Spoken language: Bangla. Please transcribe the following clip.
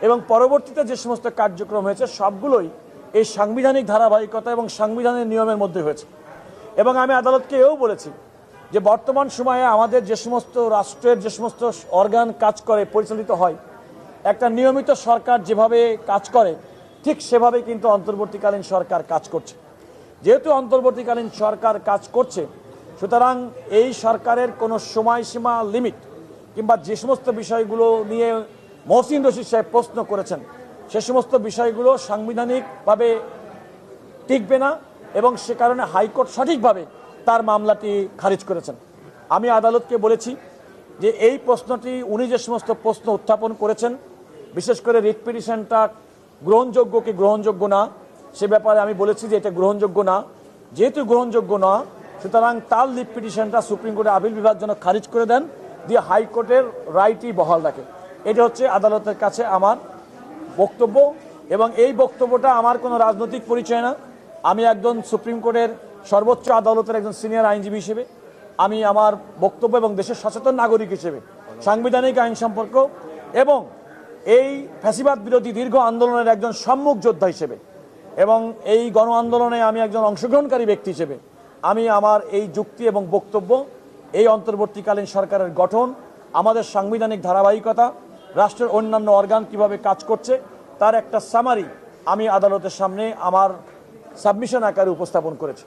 এবং পরবর্তীতে যে সমস্ত কার্যক্রম হয়েছে সবগুলোই এই সাংবিধানিক ধারাবাহিকতা এবং সাংবিধানিক নিয়মের মধ্যে হয়েছে। এবং আমি আদালতকে এও বলেছি যে বর্তমান সময়ে আমাদের যে সমস্ত রাষ্ট্রের যে সমস্ত অর্গান কাজ করে পরিচালিত হয়, একটা নিয়মিত সরকার যেভাবে কাজ করে ঠিক সেভাবে কিন্তু অন্তর্বর্তীকালীন সরকার কাজ করছে। যেহেতু অন্তর্বর্তীকালীন সরকার কাজ করছে, সুতরাং এই সরকারের কোনো সময়সীমা লিমিট কিংবা যে সমস্ত বিষয়গুলো নিয়ে মহসিন রশিদ সাহেব প্রশ্ন করেছেন সে সমস্ত বিষয়গুলো সাংবিধানিকভাবে টিকবে না এবং সে কারণে হাইকোর্ট সঠিকভাবে তার মামলাটি খারিজ করেছেন। আমি আদালতকে বলেছি যে এই প্রশ্নটি উনি যে সমস্ত প্রশ্ন উত্থাপন করেছেন, বিশেষ করে রিট পিটিশনটা গ্রহণযোগ্য কি গ্রহণযোগ্য না সে ব্যাপারে আমি বলেছি যে এটা গ্রহণযোগ্য না। যেহেতু গ্রহণযোগ্য না, সুতরাং তার রিট পিটিশনটা সুপ্রিম কোর্টে আপিল বিভাগ যেন খারিজ করে দেন, দিয়ে হাইকোর্টের রায়টি বহাল রাখে। এটা হচ্ছে আদালতের কাছে আমার বক্তব্য। এবং এই বক্তব্যটা আমার কোনো রাজনৈতিক পরিচয় না। আমি একজন সুপ্রিম কোর্টের সর্বোচ্চ আদালতের একজন সিনিয়র আইনজীবী হিসেবে আমি আমার বক্তব্য এবং দেশের সচেতন নাগরিক হিসেবে সাংবিধানিক আইন সম্পর্ক এবং এই ফ্যাসিবাদ বিরোধী দীর্ঘ আন্দোলনের একজন সম্মুখ যোদ্ধা হিসেবে এবং এই গণ আন্দোলনে আমি একজন অংশগ্রহণকারী ব্যক্তি হিসেবে আমি আমার এই যুক্তি এবং বক্তব্য এই অন্তর্বর্তীকালীন সরকারের গঠন, আমাদের সাংবিধানিক ধারাবাহিকতা, রাষ্ট্রের অন্যান্য অর্গান কিভাবে কাজ করছে তার একটা সামারি আমি আদালতের সামনে আমার সাবমিশন আকারে উপস্থাপন করেছি।